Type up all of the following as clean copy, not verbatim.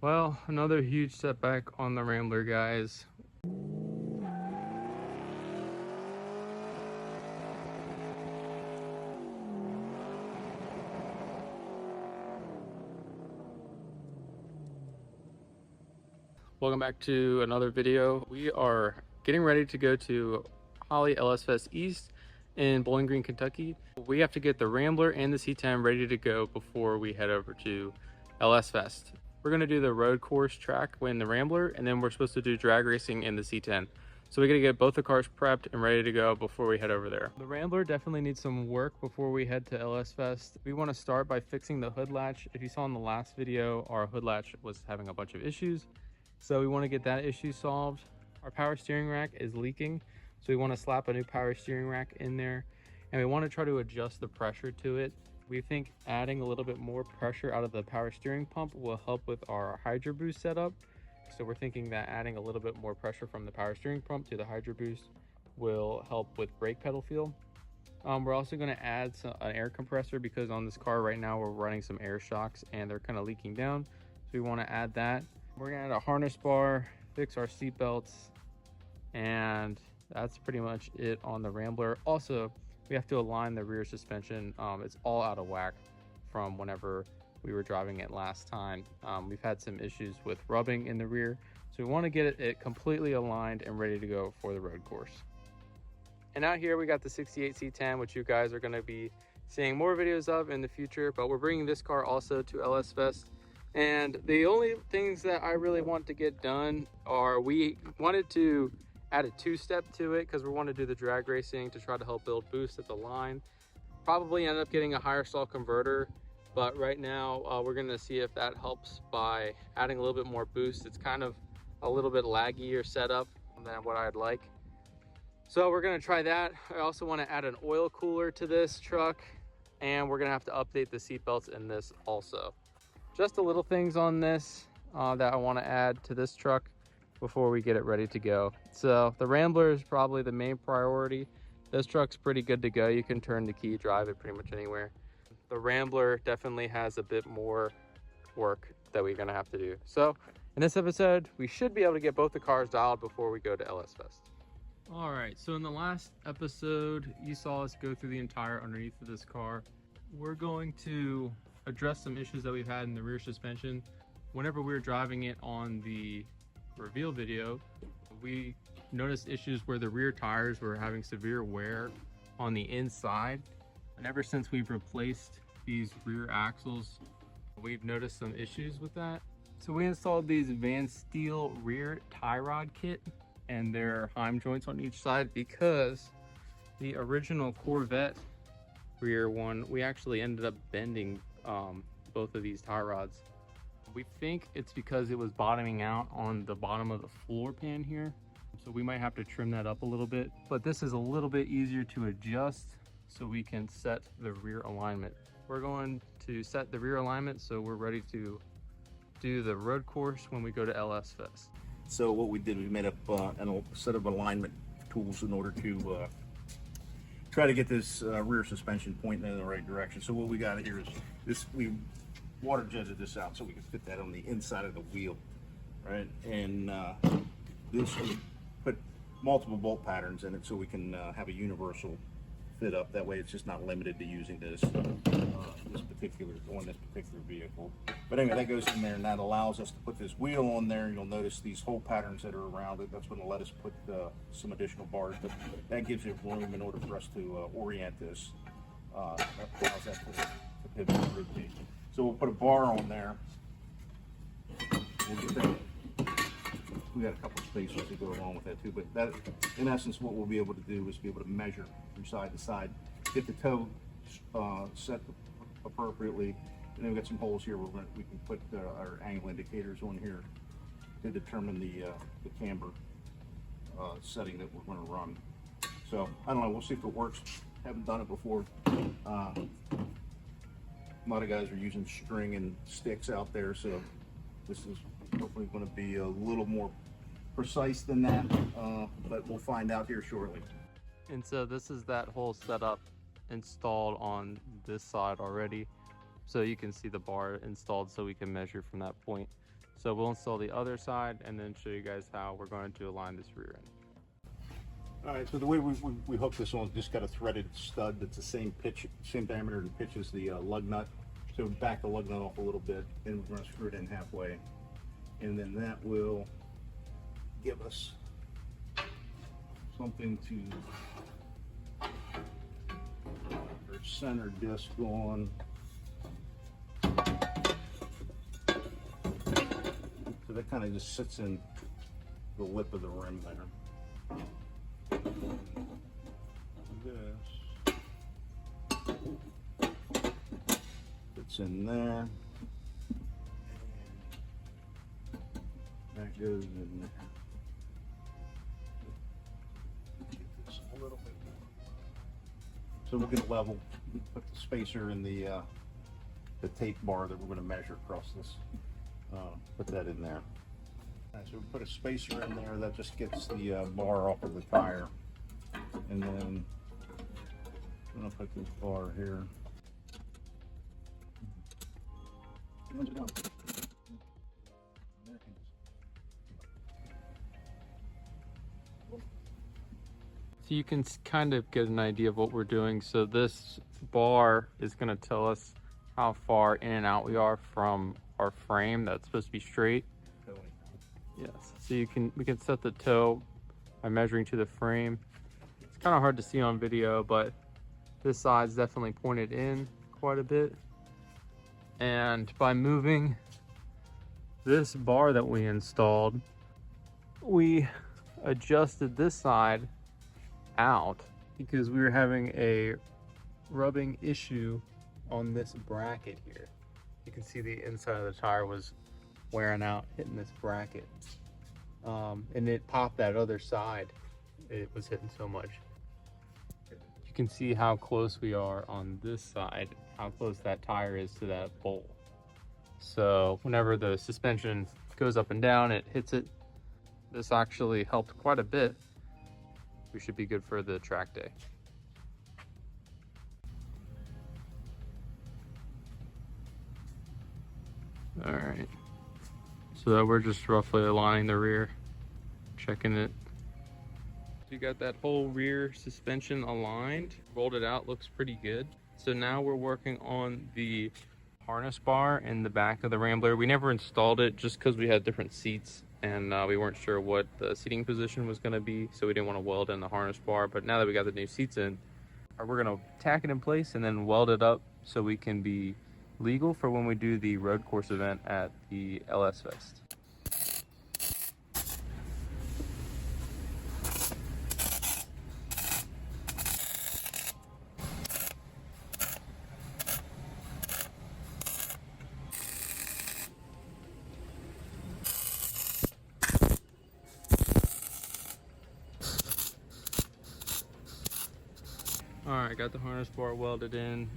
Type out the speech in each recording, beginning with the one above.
Well, another huge setback on the Rambler, guys. Welcome back to another video. We are getting ready to go to Holly LS Fest East in Bowling Green, Kentucky. We have to get the Rambler and the C10 ready to go before we head over to LS Fest. We're going to do the road course track in the Rambler, and then we're supposed to do drag racing in the C10. So we got to get both the cars prepped and ready to go before we head over there. The Rambler definitely needs some work before we head to LS Fest. We want to start by fixing the hood latch. If you saw in the last video, our hood latch was having a bunch of issues. So we want to get that issue solved. Our power steering rack is leaking. So we want to slap a new power steering rack in there. And we want to try to adjust the pressure to it. We think adding a little bit more pressure out of the power steering pump will help with our Hydro Boost setup. So we're thinking that adding a little bit more pressure from the power steering pump to the Hydro Boost will help with brake pedal feel. We're also going to add an air compressor because on this car right now we're running some air shocks and they're kind of leaking down. So we want to add that. We're going to add a harness bar, fix our seat belts, and that's pretty much it on the Rambler. Also, we have to align the rear suspension. It's all out of whack from whenever we were driving it last time. We've had some issues with rubbing in the rear, so we want to get it completely aligned and ready to go for the road course. And out here we got the 68 C10, which you guys are going to be seeing more videos of in the future, but we're bringing this car also to LS Fest. And the only things that I really want to get done are we wanted to add a two-step to it because we want to do the drag racing to try to help build boost at the line. Probably end up getting a higher stall converter, but right now we're going to see if that helps by adding a little bit more boost. It's kind of a little bit laggier setup than what I'd like. So we're going to try that. I also want to add an oil cooler to this truck, and we're going to have to update the seat belts in this also. Just the little things on this that I want to add to this truck before we get it ready to go. So the Rambler is probably the main priority. This truck's pretty good to go. You can turn the key, drive it pretty much anywhere. The Rambler definitely has a bit more work that we're gonna have to do. So in this episode, we should be able to get both the cars dialed before we go to LS Fest. All right, so in the last episode, you saw us go through the entire underneath of this car. We're going to address some issues that we've had in the rear suspension. Whenever we were driving it on the reveal video, we noticed issues where the rear tires were having severe wear on the inside. And ever since we've replaced these rear axles, we've noticed some issues with that. So we installed these Van Steel rear tie rod kit and their Heim joints on each side because the original Corvette rear one, we actually ended up bending both of these tie rods. We think it's because it was bottoming out on the bottom of the floor pan here. So we might have to trim that up a little bit, but this is a little bit easier to adjust so we can set the rear alignment. We're going to set the rear alignment so we're ready to do the road course when we go to LS Fest. So what we did, we made up a set of alignment tools in order to try to get this rear suspension pointing in the right direction. So what we got here is this, we water jetted this out so we can fit that on the inside of the wheel, right? And this, we put multiple bolt patterns in it so we can have a universal fit up. That way it's just not limited to using this this particular vehicle. But anyway, that goes in there and that allows us to put this wheel on there. You'll notice these hole patterns that are around it. That's going to let us put some additional bars, but that gives it room in order for us to orient this. That allows that to pivot and rotate. So we'll put a bar on there. We'll get that. We got a couple of spaces to go along with that too, but that, in essence, what we'll be able to do is be able to measure from side to side, get the toe set appropriately, and then we've got some holes here where we can put our angle indicators on here to determine the camber setting that we're going to run. So I don't know, we'll see if it works. Haven't done it before. A lot of guys are using string and sticks out there, so this is hopefully going to be a little more precise than that, but we'll find out here shortly. And so this is that whole setup installed on this side already. So you can see the bar installed so we can measure from that point. So we'll install the other side and then show you guys how we're going to align this rear end. All right, so the way we hook this on, just got a threaded stud that's the same pitch, same diameter and pitch as the lug nut. So back the lug nut off a little bit, and we're going to screw it in halfway, and then that will give us something to our center disc on. So that kind of just sits in the lip of the rim there. This fits in there. That goes in there. Get this a little bit more. So we'll get a level, put the spacer in the tape bar that we're going to measure across this. Put that in there. All right, so we put a spacer in there that just gets the bar off of the tire. And then I'm going to put this bar here. So you can kind of get an idea of what we're doing. So this bar is going to tell us how far in and out we are from our frame that's supposed to be straight. Yes. So we can set the toe by measuring to the frame. It's kind of hard to see on video, but this side's definitely pointed in quite a bit. And by moving this bar that we installed, we adjusted this side out because we were having a rubbing issue on this bracket here. You can see the inside of the tire was wearing out, hitting this bracket. And it popped that other side. It was hitting so much. You can see how close we are on this side, how close that tire is to that bowl. So whenever the suspension goes up and down, it hits it. This actually helped quite a bit. We should be good for the track day. All right, so we're just roughly aligning the rear, checking it. You got that whole rear suspension aligned, rolled it out, looks pretty good. So now we're working on the harness bar in the back of the Rambler. We never installed it just because we had different seats and we weren't sure what the seating position was going to be, so we didn't want to weld in the harness bar. But now that we got the new seats in, we're going to tack it in place and then weld it up so we can be legal for when we do the road course event at the LS Fest. All right, got the harness bar welded in.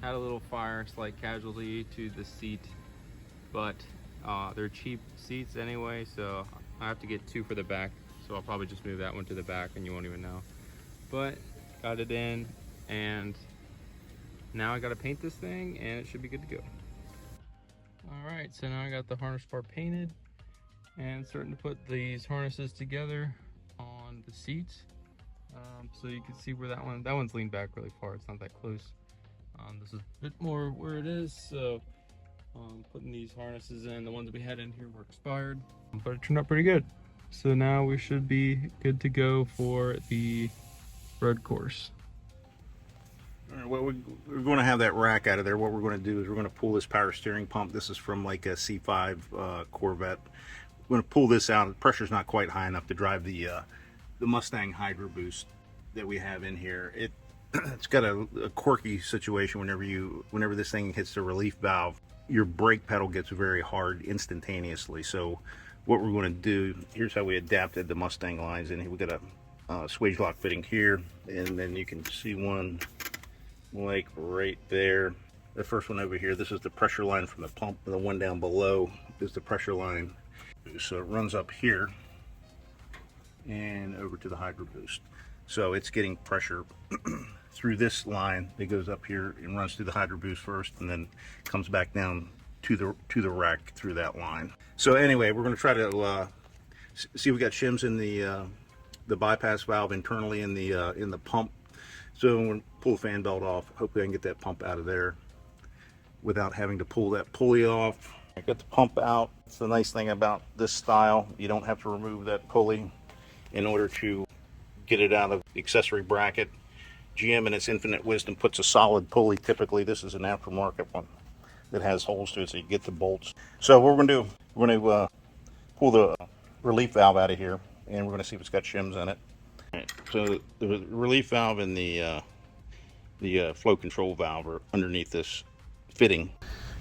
Had a little fire, slight casualty to the seat, but they're cheap seats anyway, so I have to get two for the back. So I'll probably just move that one to the back and you won't even know. But got it in, and now I gotta paint this thing and it should be good to go. All right, so now I got the harness bar painted and starting to put these harnesses together on the seats. So you can see where that one's leaned back really far. It's not that close. This is a bit more where it is. So putting these harnesses in, the ones we had in here were expired, but it turned out pretty good. So now we should be good to go for the road course. All right, well, we're going to have that rack out of there. What we're going to do is we're going to pull this power steering pump. This is from like a C5 Corvette. We're going to pull this out. The pressure's not quite high enough to drive the Mustang Hydro Boost that we have in here. It's got a quirky situation whenever this thing hits the relief valve, your brake pedal gets very hard instantaneously. So what we're going to do, here's how we adapted the Mustang lines in here. We got a swage lock fitting here, and then you can see one like right there. The first one over here, this is the pressure line from the pump, and the one down below is the pressure line. So it runs up here and over to the Hydro Boost. So it's getting pressure through this line that goes up here and runs through the Hydro Boost first, and then comes back down to the rack through that line. So anyway, we're going to try to see if we got shims in the bypass valve internally in the pump. So when we pull the fan belt off, hopefully I can get that pump out of there without having to pull that pulley off. I got the pump out. It's the nice thing about this style. You don't have to remove that pulley in order to get it out of the accessory bracket. GM in its infinite wisdom puts a solid pulley. Typically this is an aftermarket one that has holes to it so you get the bolts. So what we're going to do, we're going to pull the relief valve out of here, and we're going to see if it's got shims in it. All right, so the relief valve and the flow control valve are underneath this fitting.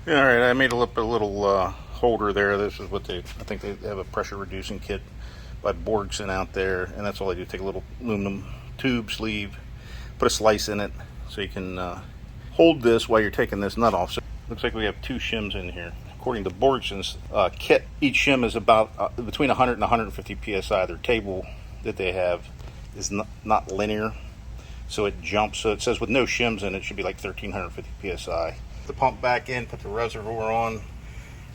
All right, I made a little holder there. This is what I think they have a pressure reducing kit by Borgson out there, and that's all I do. Take a little aluminum tube sleeve, put a slice in it so you can hold this while you're taking this nut off. So looks like we have 2 shims in here. According to Borgson's kit, each shim is about between 100 and 150 psi. Their table that they have is not linear, so it jumps. So it says with no shims in it, should be like 1350 psi. The pump back in, put the reservoir on,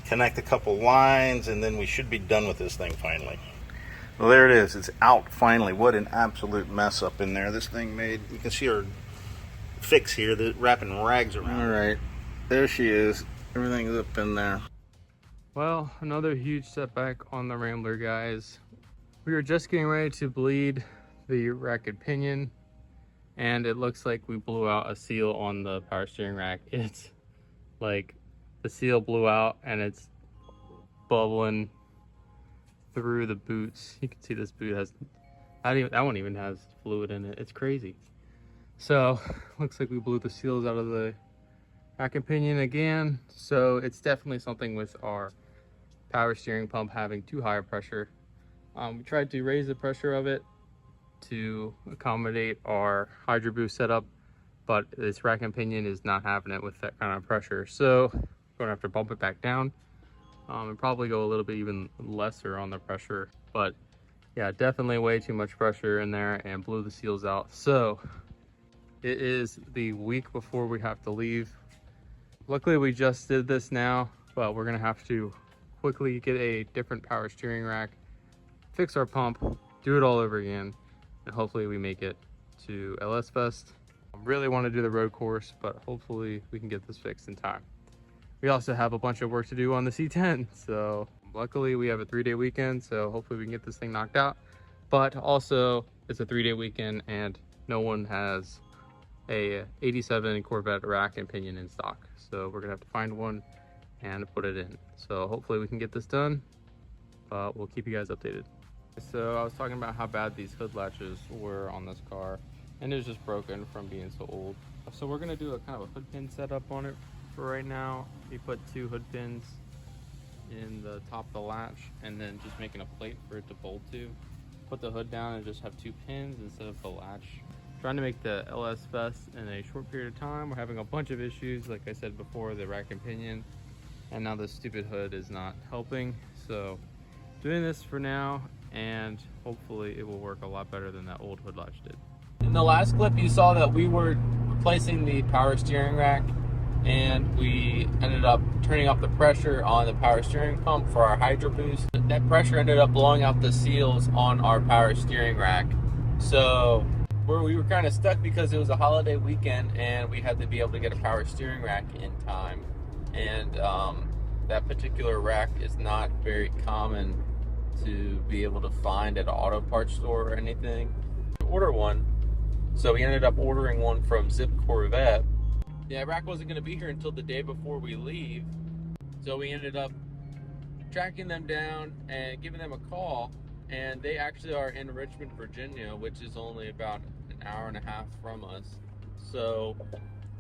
connect a couple lines, and then we should be done with this thing finally. Well, there it is. It's out finally. What an absolute mess up in there this thing made. You can see her fix here, the wrapping rags around. All right, there she is. Everything's up in there. Well, another huge setback on the Rambler, guys. We were just getting ready to bleed the rack and pinion, and it looks like we blew out a seal on the power steering rack. It's like the seal blew out and it's bubbling through the boots. You can see this boot has, that one even has fluid in it. It's crazy. So looks like we blew the seals out of the rack and pinion again. So it's definitely something with our power steering pump having too high a pressure. We tried to raise the pressure of it to accommodate our Hydro Boost setup, but this rack and pinion is not having it with that kind of pressure. So we're gonna have to bump it back down and probably go a little bit even lesser on the pressure. But yeah, definitely way too much pressure in there and blew the seals out. So it is the week before we have to leave. Luckily we just did this now, but we're gonna have to quickly get a different power steering rack, fix our pump, do it all over again, and hopefully we make it to LS Fest. I really want to do the road course, but hopefully we can get this fixed in time. We also have a bunch of work to do on the C10, so luckily we have a 3-day weekend, so hopefully we can get this thing knocked out. But also it's a 3-day weekend and no one has a 87 Corvette rack and pinion in stock, so we're gonna have to find one and put it in. So hopefully we can get this done, but we'll keep you guys updated. So I was talking about how bad these hood latches were on this car, and it was just broken from being so old. So we're gonna do a kind of a hood pin setup on it for right now. We put 2 hood pins in the top of the latch and then just making a plate for it to bolt to. Put the hood down and just have 2 pins instead of the latch. Trying to make the LS Fest in a short period of time. We're having a bunch of issues, like I said before, the rack and pinion, and now this stupid hood is not helping. So doing this for now, and hopefully it will work a lot better than that old hood latch did. In the last clip you saw that we were replacing the power steering rack, and we ended up turning up the pressure on the power steering pump for our Hydro Boost. That pressure ended up blowing out the seals on our power steering rack. So we were kind of stuck because it was a holiday weekend and we had to be able to get a power steering rack in time. And that particular rack is not very common to be able to find at an auto parts store or anything. Order one. So we ended up ordering one from Zip Corvette. Yeah, rack wasn't going to be here until the day before we leave. So we ended up tracking them down and giving them a call. And they actually are in Richmond, Virginia, which is only about an hour and a half from us. So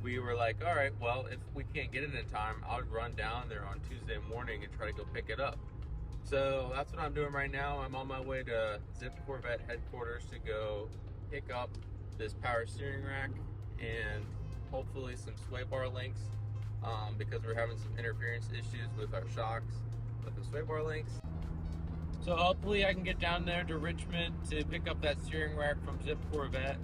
we were like, all right, well, if we can't get it in time, I'll run down there on Tuesday morning and try to go pick it up. So that's what I'm doing right now. I'm on my way to Zip Corvette headquarters to go pick up this power steering rack and hopefully some sway bar links, because we're having some interference issues with our shocks with the sway bar links. So hopefully I can get down there to Richmond to pick up that steering rack from Zip Corvette.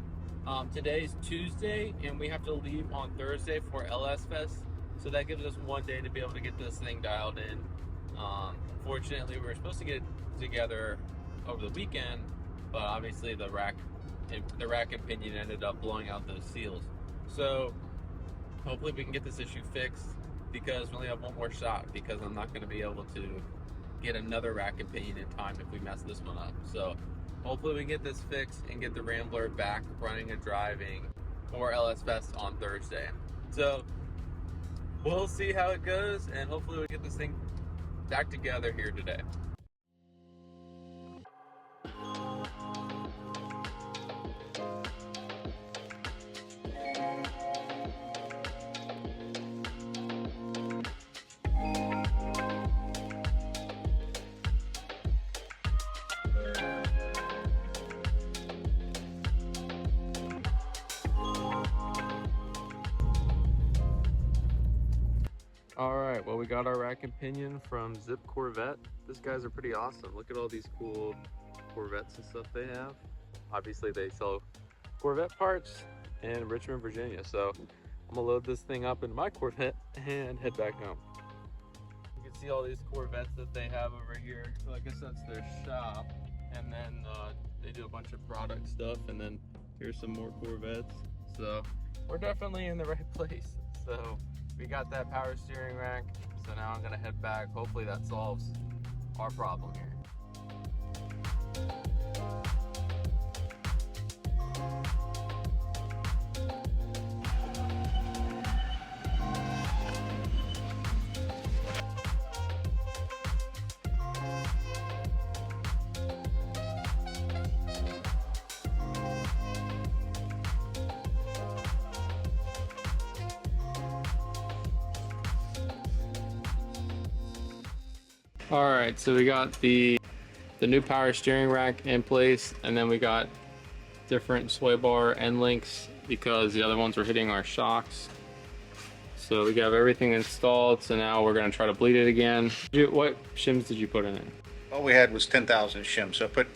Today's Tuesday and we have to leave on Thursday for LS Fest. So that gives us 1 day to be able to get this thing dialed in. Fortunately, we were supposed to get it together over the weekend, but obviously the rack and pinion ended up blowing out those seals. So hopefully we can get this issue fixed, because we only have one more shot, because I'm not going to be able to get another rack and pinion in time if we mess this one up. So hopefully we get this fixed and get the Rambler back running and driving for LS Fest on Thursday. So we'll see how it goes, and hopefully we get this thing back together here today. All right, well, we got our rack and pinion from Zip Corvette. These guys are pretty awesome. Look at all these cool Corvettes and stuff they have. Obviously, they sell Corvette parts in Richmond, Virginia. So I'm gonna load this thing up in my Corvette and head back home. You can see all these Corvettes that they have over here. So I guess that's their shop. And then they do a bunch of product stuff. And then here's some more Corvettes. So we're definitely in the right place. So we got that power steering rack, so now I'm gonna head back. Hopefully that solves our problem here. All right, so we got the new power steering rack in place, and then we got different sway bar end links because the other ones were hitting our shocks. So we got everything installed, so now we're gonna try to bleed it again. What shims did you put in it? All we had was 10,000 shims, so I put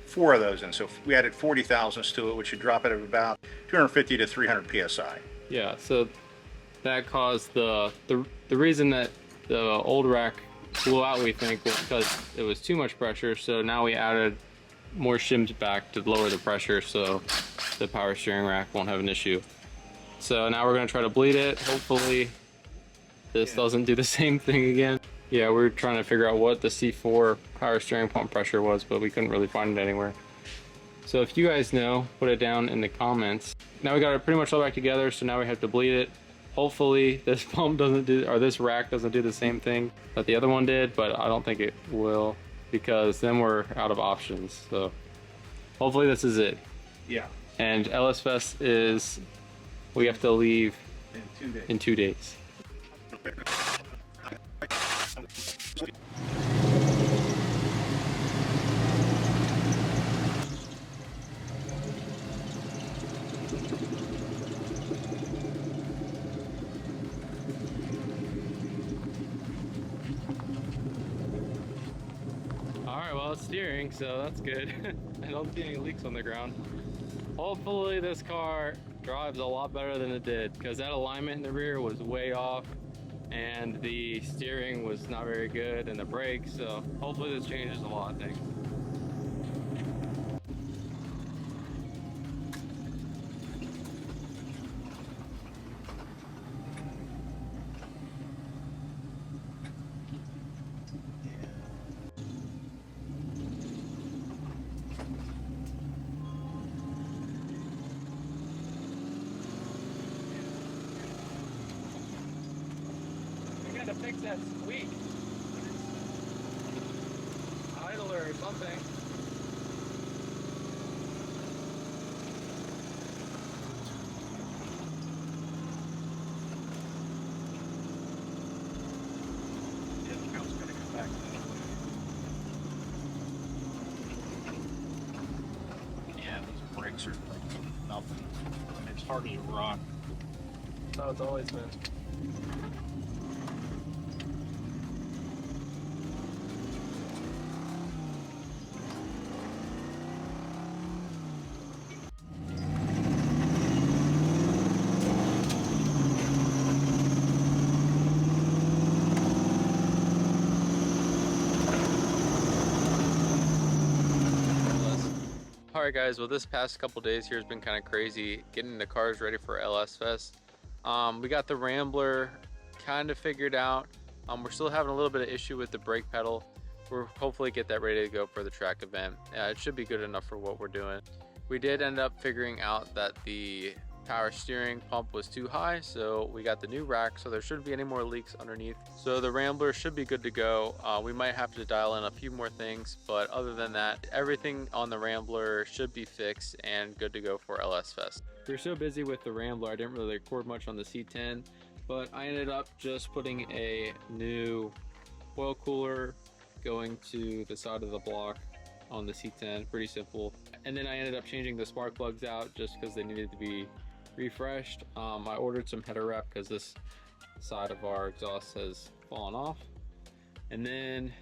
4 of those in. So we added 40 thousandths to it, which would drop it at about 250 to 300 psi. Yeah, so that caused the reason that the old rack blew out, we think, was because it was too much pressure. So now we added more shims back to lower the pressure, so the power steering rack won't have an issue. So now we're gonna try to bleed it. Hopefully this doesn't do the same thing again. Yeah, we're trying to figure out what the C4 power steering pump pressure was, but we couldn't really find it anywhere. So if you guys know, put it down in the comments. Now we got it pretty much all back together, so now we have to bleed it. Hopefully this pump doesn't do, or this rack doesn't do the same thing that the other one did, but I don't think it will, because then we're out of options. So hopefully this is it. Yeah. And LS Fest is, we have to leave in 2 days. Alright, well, it's steering, so that's good. I don't see any leaks on the ground. Hopefully this car drives a lot better than it did, because that alignment in the rear was way off and the steering was not very good, and the brakes, so hopefully this changes a lot of things. To fix that squeak. Idler or something. Yeah, the count's gonna come back that way. Yeah, these brakes are like nothing. It's hard as a rock. That's how it's always been. Alright guys, well this past couple days here has been kind of crazy getting the cars ready for LS Fest. We got the Rambler kind of figured out. We're still having a little bit of issue with the brake pedal. We'll hopefully get that ready to go for the track event. It should be good enough for what we're doing. We did end up figuring out that the power steering pump was too high, so we got the new rack, so there shouldn't be any more leaks underneath. So the Rambler should be good to go. We might have to dial in a few more things, but other than that, everything on the Rambler should be fixed and good to go for LS Fest. We were so busy with the Rambler, I didn't really record much on the C10, but I ended up just putting a new oil cooler going to the side of the block on the C10, pretty simple. And then I ended up changing the spark plugs out just because they needed to be refreshed. I ordered some header wrap because this side of our exhaust has fallen off. And then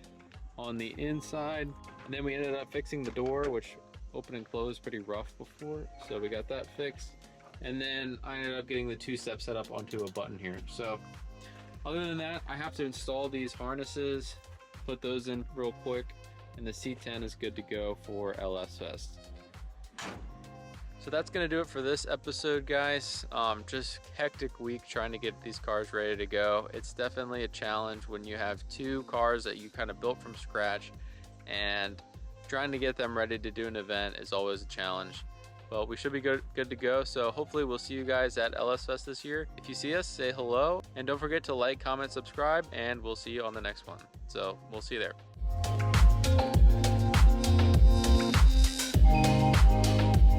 on the inside, and then we ended up fixing the door, which opened and closed pretty rough before, so we got that fixed. And then I ended up getting the two-step set up onto a button here. So other than that, I have to install these harnesses, put those in real quick, and the C10 is good to go for LS Fest. So that's gonna do it for this episode, guys. Just hectic week trying to get these cars ready to go. It's definitely a challenge when you have two cars that you kind of built from scratch, and trying to get them ready to do an event is always a challenge. But we should be good to go, so hopefully we'll see you guys at LS Fest this year. If you see us, say hello, and don't forget to like, comment, subscribe, and we'll see you on the next one. So we'll see you there.